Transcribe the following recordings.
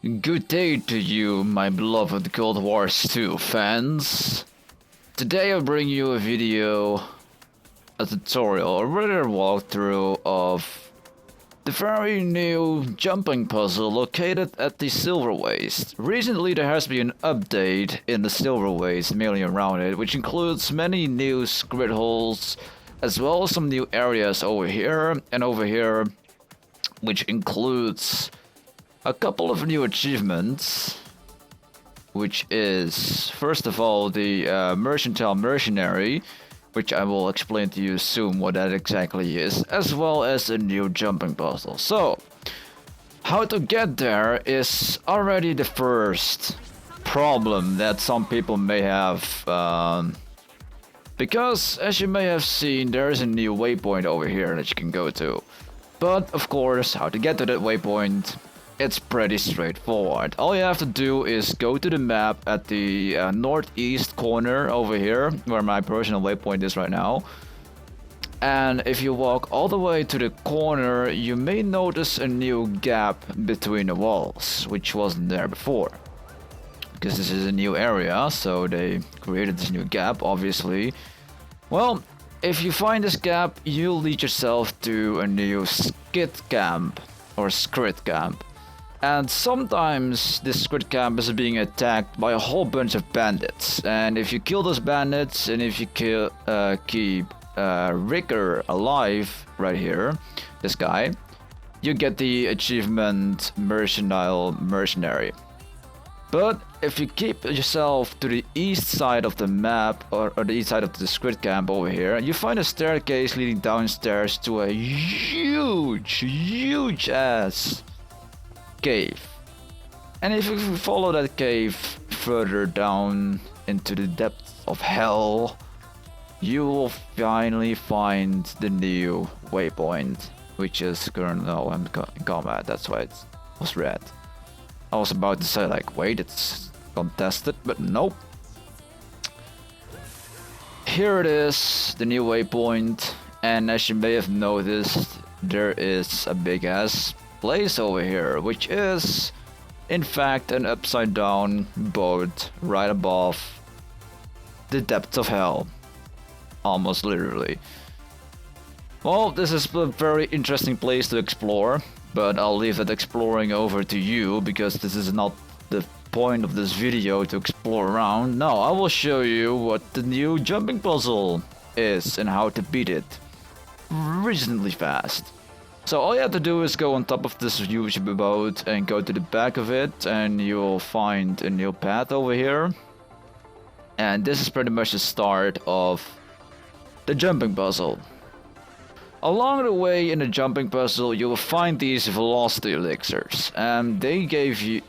Good day to you, my beloved Guild Wars 2 fans. Today I'll bring you a video, a tutorial, or rather walkthrough of the very new jumping puzzle located at the Silverwaste. Recently there has been an update in the Silverwaste mainly around it, which includes many new squid holes, as well as some new areas over here and over here, which includes a couple of new achievements, which is first of all the Mercantile Mercenary, which I will explain to you soon what that exactly is, as well as a new jumping puzzle. So, how to get there is already the first problem that some people may have, because as you may have seen, there is a new waypoint over here that you can go to. But of course, how to get to that waypoint, it's pretty straightforward. All you have to do is go to the map at the northeast corner over here, where my personal waypoint is right now. And if you walk all the way to the corner, you may notice a new gap between the walls, which wasn't there before. Because this is a new area, so they created this new gap, obviously. Well, if you find this gap, you'll lead yourself to a new skid camp, or squid camp. And sometimes this squid camp is being attacked by a whole bunch of bandits. And if you kill those bandits, and if you keep Ricker alive right here, this guy, you get the achievement Mercantile Mercenary. But if you keep yourself to the east side of the map, or the east side of the squid camp over here, you find a staircase leading downstairs to a huge ass cave. And if you follow that cave further down into the depths of hell, you will finally find the new waypoint, which is currently in combat. That's why it was red. I was about to say, like, wait, it's contested, but nope. Here it is, the new waypoint, and as you may have noticed, there is a big ass place over here, which is in fact an upside down boat right above the depths of hell, almost literally. Well, this is a very interesting place to explore, but I'll leave that exploring over to you, because this is not the point of this video to explore around. No, I will show you what the new jumping puzzle is and how to beat it reasonably fast. So all you have to do is go on top of this huge boat and go to the back of it, and you'll find a new path over here. And this is pretty much the start of the jumping puzzle. Along the way in the jumping puzzle, you will find these velocity elixirs, and they give you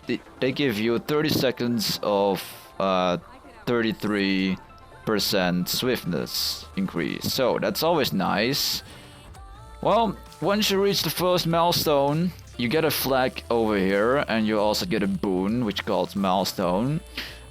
30 seconds of 33% swiftness increase. So that's always nice. Well, once you reach the first milestone, you get a flag over here, and you also get a boon, which calls milestone.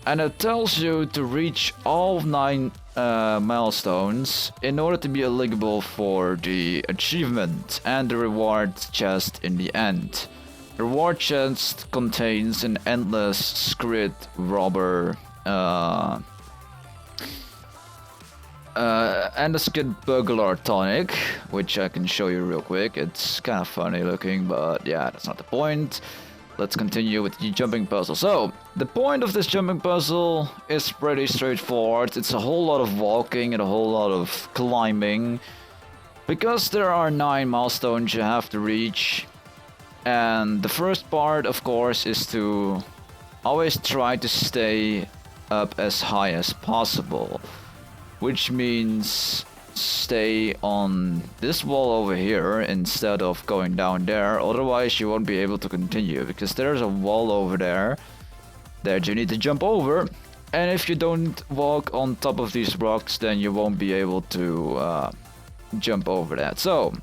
And it tells you to reach all 9 milestones in order to be eligible for the achievement and the reward chest in the end. The reward chest contains an endless squid robber and a skid burglar tonic, which I can show you real quick. It's kind of funny looking, but yeah, that's not the point. Let's continue with the jumping puzzle. So, the point of this jumping puzzle is pretty straightforward. It's a whole lot of walking and a whole lot of climbing, because there are 9 milestones you have to reach. And the first part, of course, is to always try to stay up as high as possible, which means stay on this wall over here instead of going down there. Otherwise you won't be able to continue, because there's a wall over there that you need to jump over, and if you don't walk on top of these rocks, then you won't be able to jump over that. So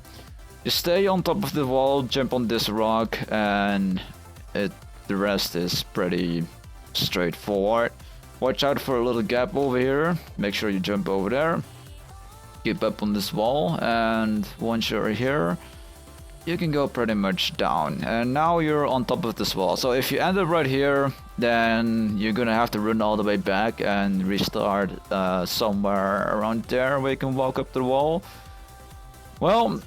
you stay on top of the wall, jump on this rock, and the rest is pretty straightforward. Watch out for a little gap over here, make sure you jump over there, keep up on this wall, and once you're here, you can go pretty much down. And now you're on top of this wall. So if you end up right here, then you're gonna have to run all the way back and restart somewhere around there where you can walk up the wall. Well,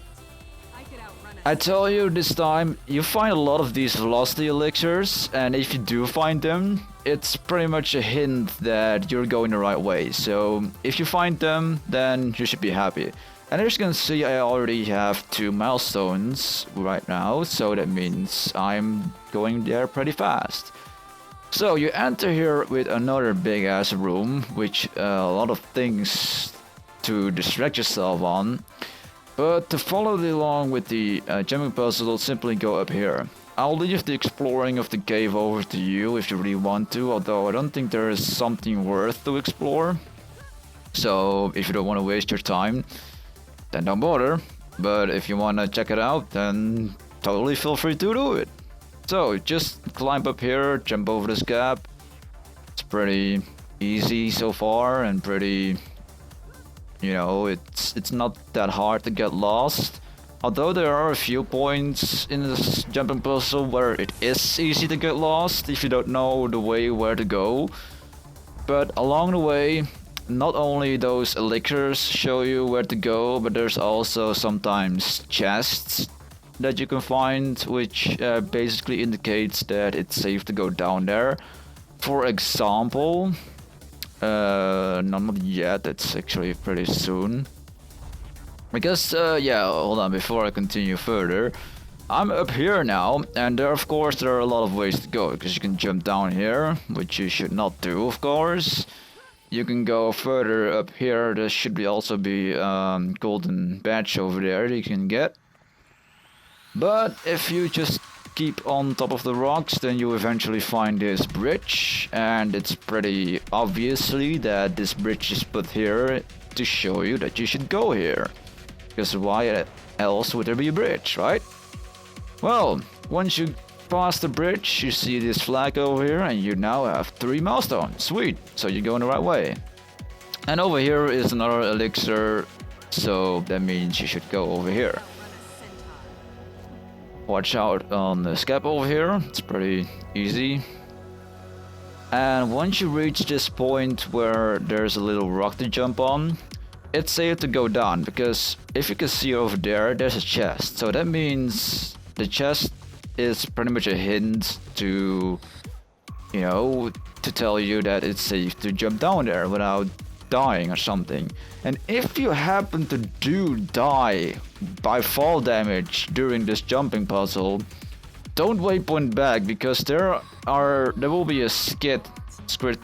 I tell you this time, you find a lot of these velocity elixirs, and if you do find them, it's pretty much a hint that you're going the right way. So if you find them, then you should be happy. And as you can see, I already have 2 milestones right now, so that means I'm going there pretty fast. So you enter here with another big ass room, which a lot of things to distract yourself on. But to follow along with the jumping puzzle, simply go up here. I'll leave the exploring of the cave over to you if you really want to, although I don't think there is something worth to explore. So if you don't want to waste your time, then don't bother. But if you want to check it out, then totally feel free to do it. So just climb up here, jump over this gap. It's pretty easy so far and pretty... You know, it's not that hard to get lost. Although there are a few points in this jumping puzzle where it is easy to get lost if you don't know the way where to go. But along the way, not only those elixirs show you where to go, but there's also sometimes chests that you can find, which basically indicates that it's safe to go down there. For example... not yet, it's actually pretty soon. Because, yeah, hold on, before I continue further, I'm up here now, and there are a lot of ways to go, because you can jump down here, which you should not do, of course. You can go further up here, there should also be golden badge over there that you can get. But if you just keep on top of the rocks, then you eventually find this bridge, and it's pretty obviously that this bridge is put here to show you that you should go here, because why else would there be a bridge, right? Well, once you pass the bridge, you see this flag over here, and you now have 3 milestones. Sweet, so you're going the right way. And over here is another elixir, so that means you should go over here. Watch out on the scap over here, it's pretty easy. And once you reach this point where there's a little rock to jump on, it's safe to go down, because if you can see over there, there's a chest. So that means the chest is pretty much a hint to, you know, to tell you that it's safe to jump down there without dying or something. And if you happen to die by fall damage during this jumping puzzle, don't waypoint back, because there will be a squid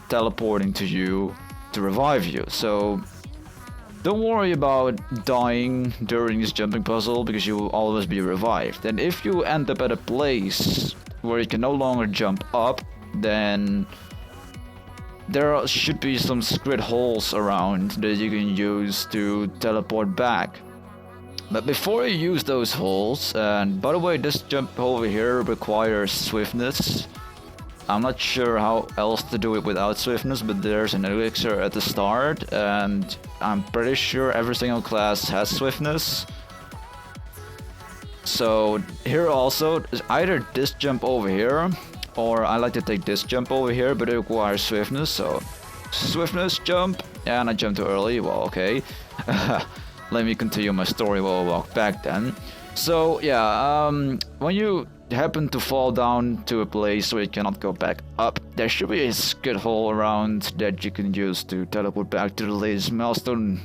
teleporting to you to revive you. So don't worry about dying during this jumping puzzle, because you will always be revived. And if you end up at a place where you can no longer jump up, then there should be some squid holes around that you can use to teleport back. But before you use those holes, and by the way, this jump over here requires swiftness. I'm not sure how else to do it without swiftness, but there's an elixir at the start, and I'm pretty sure every single class has swiftness. So here also, either this jump over here, or I like to take this jump over here, but it requires swiftness, so swiftness, jump, and I jumped too early, well, okay. Let me continue my story while I walk back then. So yeah, when you happen to fall down to a place where you cannot go back up, there should be a squid hole around that you can use to teleport back to the latest milestone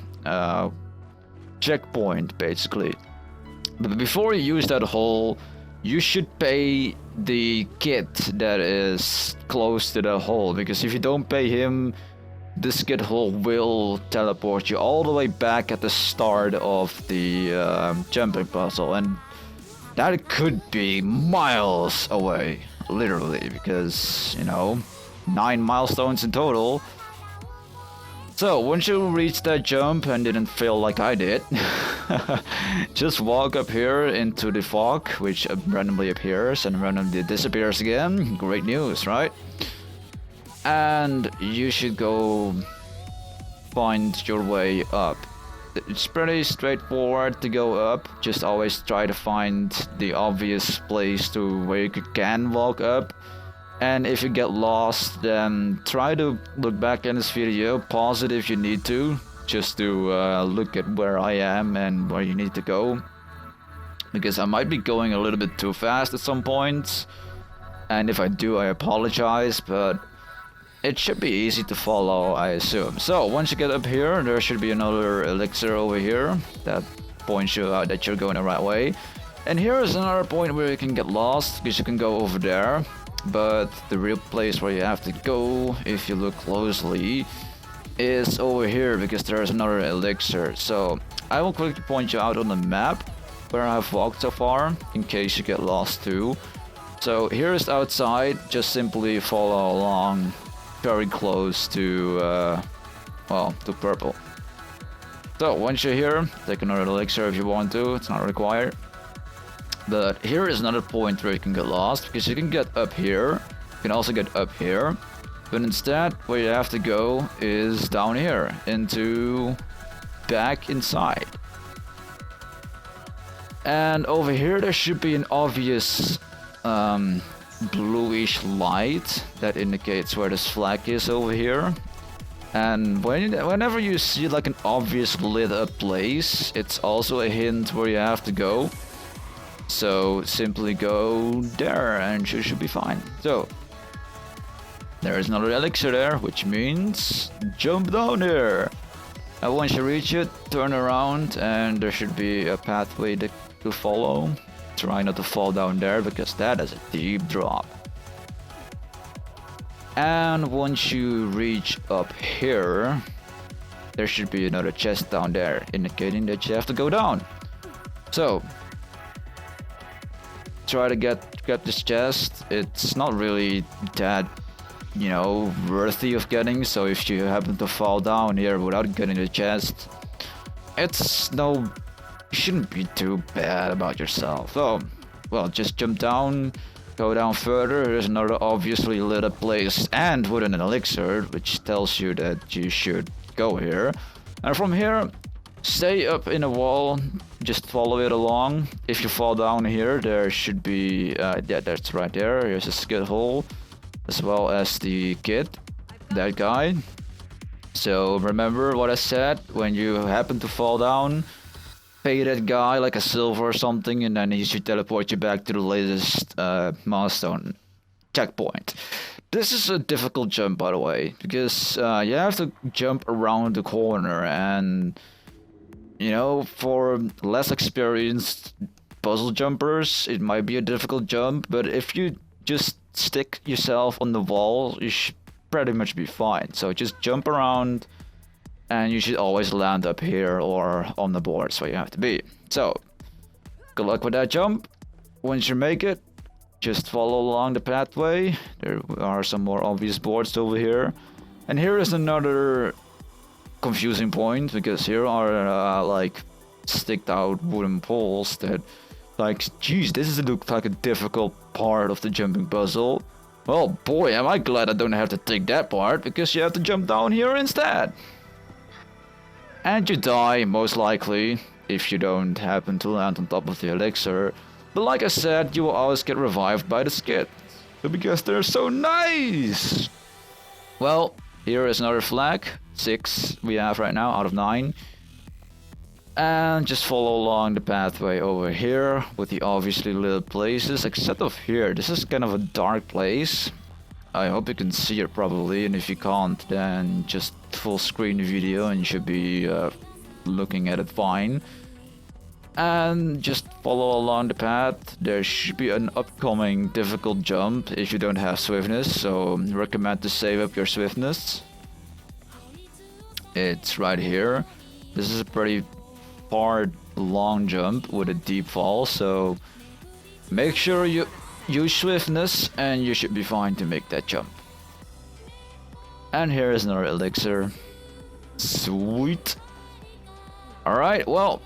checkpoint, basically. But before you use that hole, you should pay the kid that is close to the hole, because if you don't pay him, the skid hole will teleport you all the way back at the start of the jumping puzzle, and that could be miles away, literally, because, you know, 9 milestones in total. So once you reach that jump and didn't fail like I did, just walk up here into the fog, which randomly appears and randomly disappears again. Great news, right? And you should go find your way up. It's pretty straightforward to go up. Just always try to find the obvious place to where you can walk up. And if you get lost, then try to look back in this video, pause it if you need to, just to look at where I am and where you need to go. Because I might be going a little bit too fast at some points. And if I do, I apologize, but it should be easy to follow, I assume. So, once you get up here, there should be another elixir over here that points you out that you're going the right way. And here is another point where you can get lost, because you can go over there. But the real place where you have to go, if you look closely, is over here, because there's another elixir. So, I will quickly point you out on the map where I have walked so far, in case you get lost too. So, here is outside, just simply follow along very close to, well, to purple. So, once you're here, take another elixir if you want to, it's not required. But here is another point where you can get lost, because you can get up here, you can also get up here, but instead where you have to go is down here, back inside. And over here there should be an obvious bluish light that indicates where this flag is over here. And whenever you see like an obvious lit up place, it's also a hint where you have to go. So simply go there and you should be fine. So there is another elixir there, which means jump down here. And once you reach it, turn around and there should be a pathway to follow. Try not to fall down there because that is a deep drop. And once you reach up here, there should be another chest down there, indicating that you have to go down. So try to get this chest. It's not really that, you know, worthy of getting, so if you happen to fall down here without getting the chest, you shouldn't be too bad about yourself. So, well, just jump down, go down further. There's another obviously lit up place and with an elixir, which tells you that you should go here. And from here, stay up in a wall, just follow it along. If you fall down here, there should be, yeah, that's right there. Here's a skid hole, as well as the kid, that guy. So remember what I said, when you happen to fall down, pay that guy like a silver or something, and then he should teleport you back to the latest milestone checkpoint. This is a difficult jump, by the way, because you have to jump around the corner, and you know, for less experienced puzzle jumpers, it might be a difficult jump, but if you just stick yourself on the wall, you should pretty much be fine. So just jump around, and you should always land up here or on the boards where you have to be. So, good luck with that jump. Once you make it, just follow along the pathway. There are some more obvious boards over here. And here is another confusing point, because here are like sticked out wooden poles that, like, geez, looks like a difficult part of the jumping puzzle. Well, boy, am I glad I don't have to take that part, because you have to jump down here instead. And you die, most likely, if you don't happen to land on top of the elixir. But like I said, you will always get revived by the skid, because they're so nice! Well, here is another flag. 6 we have right now out of 9. And just follow along the pathway over here with the obviously lit places, except of here. This is kind of a dark place. I hope you can see it probably, and if you can't, then just full screen the video and you should be looking at it fine. And just follow along the path. There should be an upcoming difficult jump if you don't have swiftness, so recommend to save up your swiftness. It's right here. This is a pretty far long jump with a deep fall, so make sure you use swiftness and you should be fine to make that jump. And here is another elixir. Sweet. Alright, well,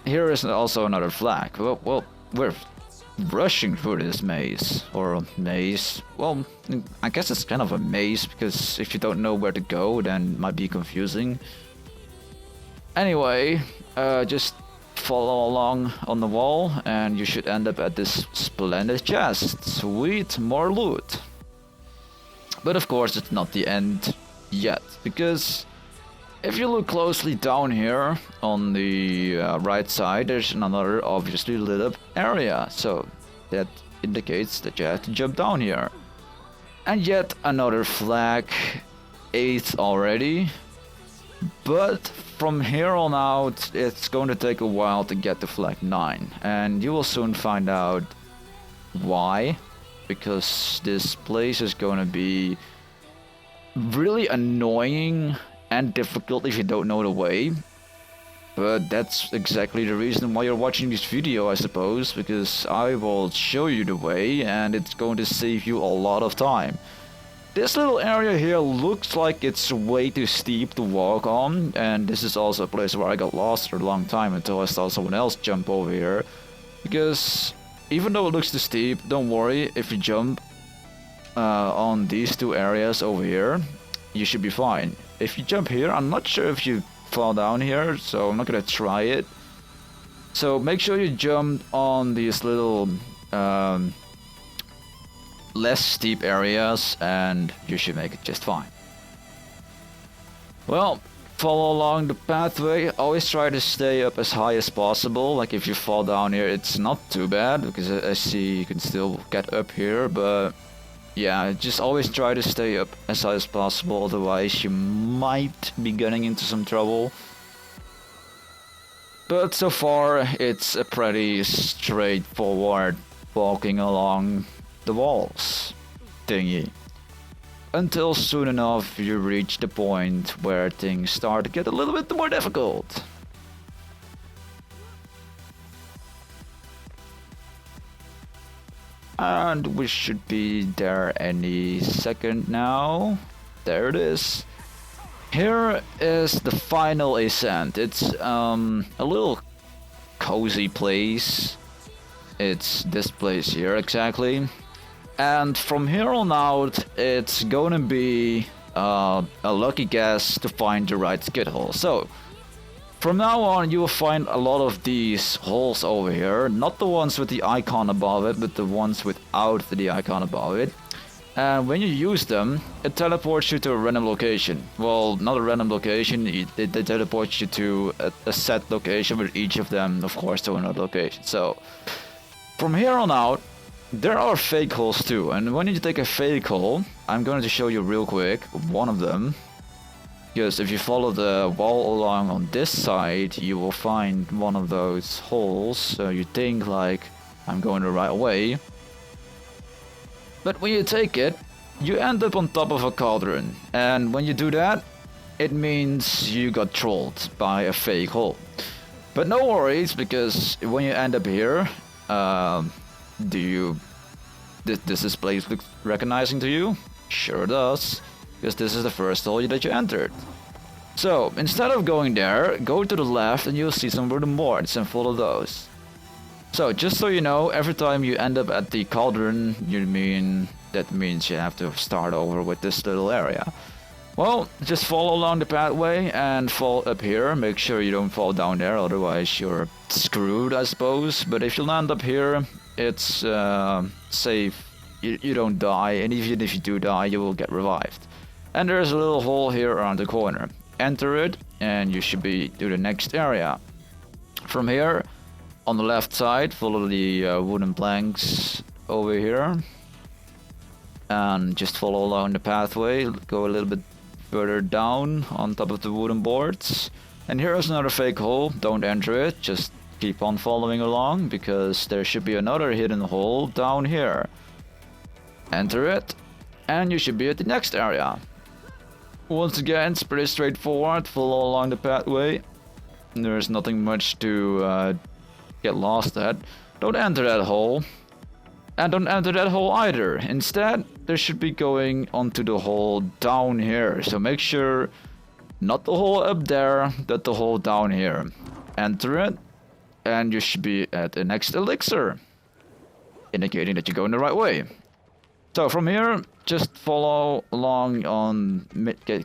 here is also another flag. Well, we're rushing through this maze, or a maze. Well, I guess it's kind of a maze, because if you don't know where to go, then it might be confusing. Anyway, just follow along on the wall and you should end up at this splendid chest. Sweet, more loot. But of course it's not the end yet, because if you look closely down here on the right side, there's another obviously lit up area, so that indicates that you have to jump down here. And yet another flag, 8 already, but from here on out it's going to take a while to get to flag 9, and you will soon find out why, because this place is going to be really annoying and difficult if you don't know the way. But that's exactly the reason why you're watching this video, I suppose, because I will show you the way and it's going to save you a lot of time. This little area here looks like it's way too steep to walk on, and this is also a place where I got lost for a long time until I saw someone else jump over here. Because even though it looks too steep, don't worry, if you jump on these two areas over here, you should be fine. If you jump here, I'm not sure if you fall down here, so I'm not gonna try it. So make sure you jump on these little less steep areas and you should make it just fine. Well, follow along the pathway. Always try to stay up as high as possible. Like if you fall down here, it's not too bad because I see you can still get up here, but yeah, just always try to stay up as high as possible, otherwise you might be getting into some trouble. But so far it's a pretty straightforward walking along the walls thingy. Until soon enough you reach the point where things start to get a little bit more difficult. And we should be there any second now. There it is. Here is the final ascent. It's a little cozy place. It's this place here exactly. And from here on out, it's gonna be a lucky guess to find the right skid hole. So from now on, you will find a lot of these holes over here. Not the ones with the icon above it, but the ones without the icon above it. And when you use them, it teleports you to a random location. Well, not a random location, it teleports you to a set location with each of them, of course, to another location. So from here on out, there are fake holes too. And when you take a fake hole, I'm going to show you real quick one of them. Because if you follow the wall along on this side, you will find one of those holes. So you think like, I'm going the right way. But when you take it, you end up on top of a cauldron. And when you do that, it means you got trolled by a fake hole. But no worries, because when you end up here, does this place look recognizing to you? Sure does. Because this is the first hole that you entered. So, instead of going there, go to the left and you'll see some wooden boards and follow those. So, just so you know, every time you end up at the cauldron, that means you have to start over with this little area. Well, just follow along the pathway and fall up here. Make sure you don't fall down there, otherwise you're screwed, I suppose. But if you land up here, it's safe. You don't die, and even if you do die, you will get revived. And there's a little hole here around the corner. Enter it, and you should be to the next area. From here, on the left side, follow the wooden planks over here. And just follow along the pathway, go a little bit further down on top of the wooden boards. And here is another fake hole, don't enter it, just keep on following along, because there should be another hidden hole down here. Enter it, and you should be at the next area. Once again, it's pretty straightforward, follow along the pathway. There's nothing much to get lost at. Don't enter that hole. And don't enter that hole either. Instead, there should be going onto the hole down here. So make sure, not the hole up there, but the hole down here. Enter it, and you should be at the next elixir, indicating that you're going the right way. So from here, just follow along on,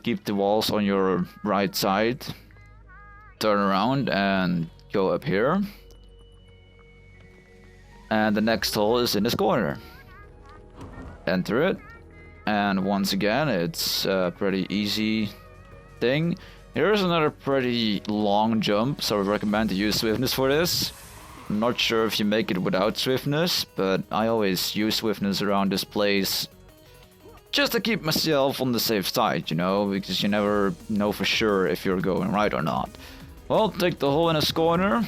keep the walls on your right side. turn around and go up here. And the next hole is in this corner. Enter it. And once again, it's a pretty easy thing. Here's another pretty long jump, so I recommend to use swiftness for this. I'm not sure if you make it without swiftness, but I always use swiftness around this place just to keep myself on the safe side, you know, because you never know for sure if you're going right or not. Well, take the hole in this corner,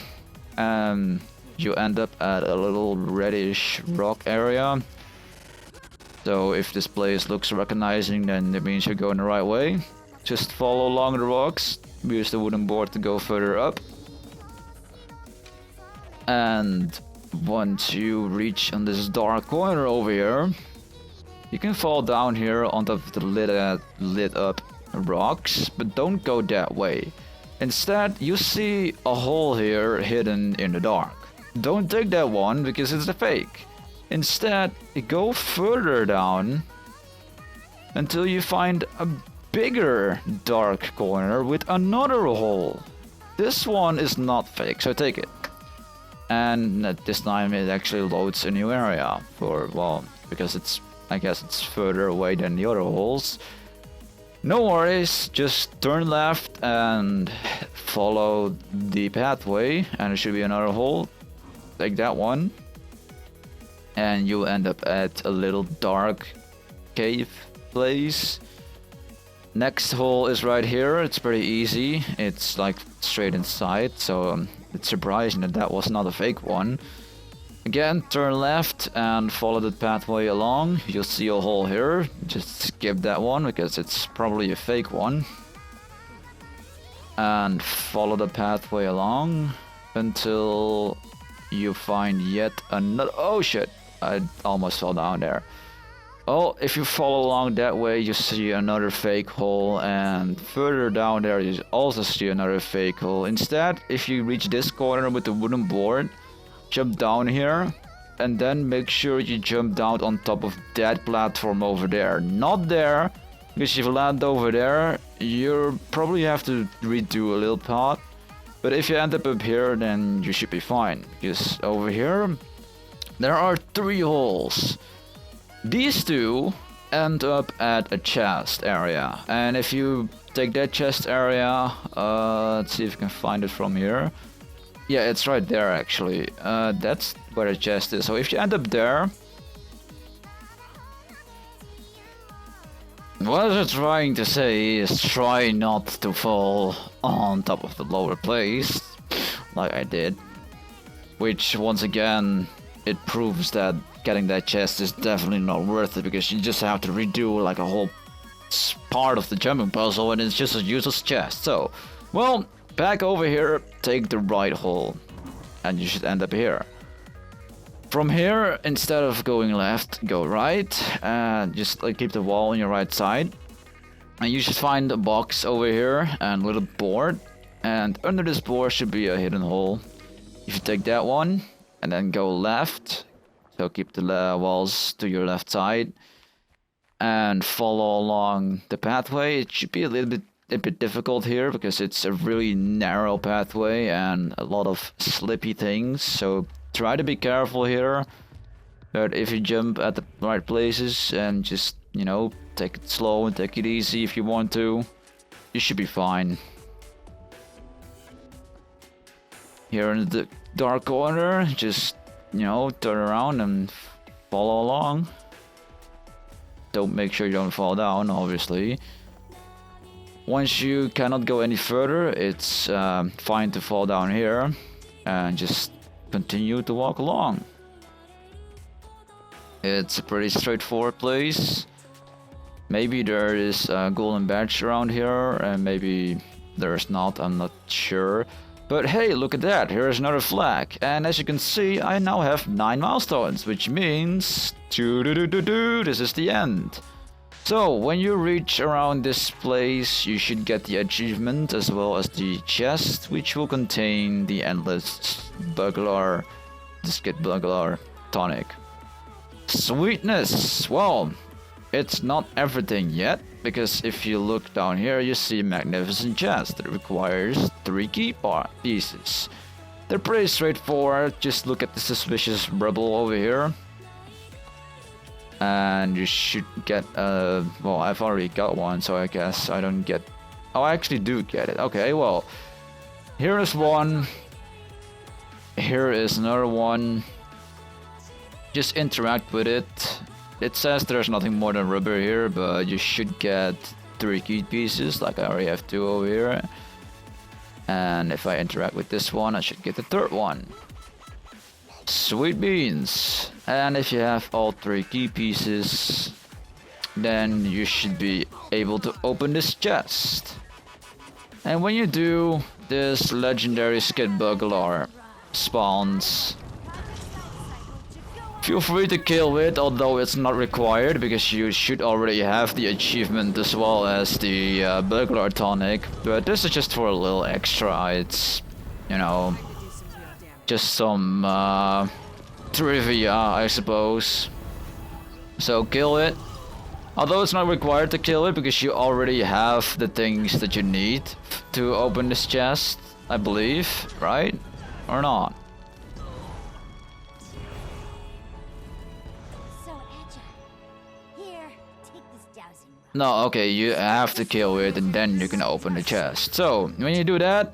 and you end up at a little reddish rock area. So if this place looks recognizing, then it means you're going the right way. Just follow along the rocks, use the wooden board to go further up. And once you reach on this dark corner over here, you can fall down here on top of the lit up rocks, but don't go that way. Instead, you see a hole here hidden in the dark. Don't take that one because it's a fake. Instead, go further down until you find a bigger dark corner with another hole. This one is not fake, so take it. And at this time it actually loads a new area for, well, because I guess it's further away than the other holes. No worries, just turn left and follow the pathway and there should be another hole. Take that one. And you end up at a little dark cave place. Next hole is right here. It's pretty easy. It's like straight inside, so it's surprising that was not a fake one. Again, turn left and follow the pathway along. You'll see a hole here. Just skip that one because it's probably a fake one. And follow the pathway along until you find yet another. Oh shit! I almost fell down there. Well, if you follow along that way, you see another fake hole, and further down there you also see another fake hole. Instead, if you reach this corner with the wooden board, jump down here, and then make sure you jump down on top of that platform over there. Not there, because if you land over there, you probably have to redo a little path. But if you end up here, then you should be fine, because over here, there are 3 holes. These 2 end up at a chest area, and if you take that chest area, let's see if you can find it from here. Yeah, it's right there actually. That's where the chest is. So if you end up there, what I'm trying to say is try not to fall on top of the lower place, like I did. Which once again, it proves that getting that chest is definitely not worth it, because you just have to redo like a whole part of the jumping puzzle and it's just a useless chest. So, well, back over here, take the right hole and you should end up here. From here, instead of going left, go right, and just keep the wall on your right side. And you should find a box over here and a little board, and under this board should be a hidden hole. You should take that one and then go left. So keep the walls to your left side and follow along the pathway. It should be a bit difficult here because it's a really narrow pathway and a lot of slippy things. So try to be careful here. But if you jump at the right places and just, you know, take it slow and take it easy if you want to, you should be fine. Here in the dark corner, just, you know, turn around and follow along. Don't make sure you don't fall down, obviously. Once you cannot go any further, it's fine to fall down here and just continue to walk along. It's a pretty straightforward place. Maybe there is a golden badge around here, and maybe there's not, I'm not sure. But hey, look at that, here's another flag. And as you can see, I now have 9 milestones, which means this is the end. So, when you reach around this place, you should get the achievement as well as the chest, which will contain the endless buglar, the skid buglar tonic. Sweetness! Well, it's not everything yet, because if you look down here, you see magnificent chest that requires 3 key pieces. They're pretty straightforward. Just look at the suspicious rebel over here, and you should get well, I've already got one, so I guess I don't get. Oh, I actually do get it. Okay, well, here is one. Here is another one. Just interact with it. It says there's nothing more than rubber here, but you should get 3 key pieces, like I already have 2 over here. And if I interact with this one, I should get the 3rd one. Sweet beans. And if you have all 3 key pieces, then you should be able to open this chest. And when you do, this legendary skid bugler spawns. Feel free to kill it, although it's not required, because you should already have the achievement as well as the burglar tonic. But this is just for a little extra. It's, you know, just some trivia, I suppose. So kill it. Although it's not required to kill it, because you already have the things that you need to open this chest, I believe, right? Or not? No, okay, you have to kill it and then you can open the chest. So, when you do that,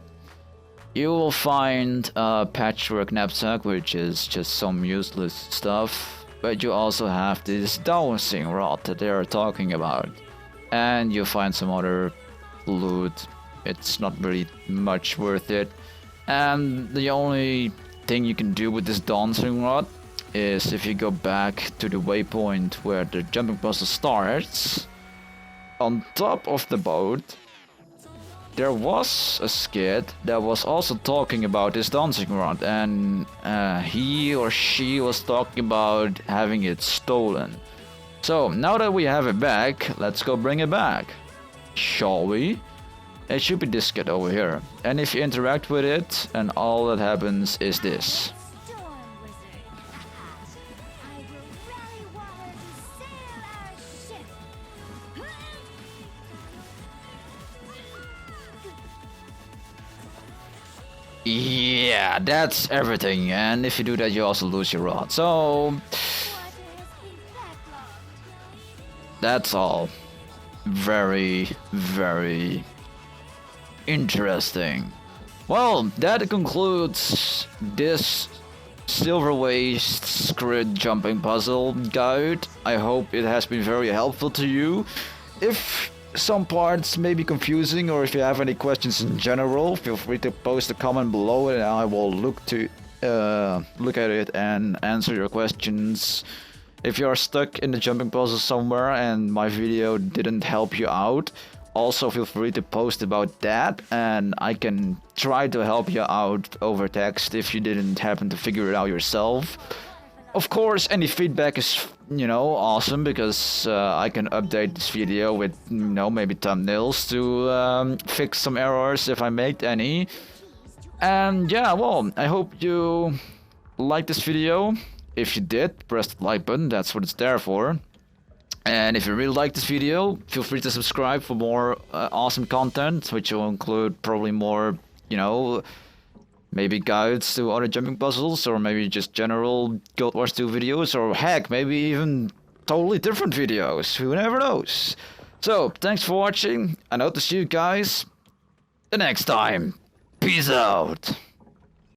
you will find a patchwork knapsack, which is just some useless stuff. But you also have this dowsing rod that they are talking about. And you find some other loot. It's not really much worth it. And the only thing you can do with this dowsing rod is if you go back to the waypoint where the jumping puzzle starts. On top of the boat, there was a skid that was also talking about this dancing rod, and he or she was talking about having it stolen. So now that we have it back, let's go bring it back, shall we? It should be this skid over here, and if you interact with it, and all that happens is this. Yeah, that's everything, and if you do that you also lose your rod, so that's all. Very, very interesting. Well, that concludes this Silverwaste grid jumping puzzle guide. I hope it has been very helpful to you. If some parts may be confusing, or if you have any questions in general, feel free to post a comment below and I will look at it and answer your questions. If you are stuck in the jumping puzzle somewhere and my video didn't help you out, also feel free to post about that and I can try to help you out over text if you didn't happen to figure it out yourself. Of course, any feedback is, you know, awesome, because I can update this video with, you know, maybe thumbnails to fix some errors if I made any. And yeah, well, I hope you liked this video. If you did, press the like button, that's what it's there for. And if you really like this video, feel free to subscribe for more awesome content, which will include probably more, you know, maybe guides to other jumping puzzles, or maybe just general Guild Wars 2 videos, or heck, maybe even totally different videos. Who never knows? So, thanks for watching, and I hope to see you guys the next time. Peace out.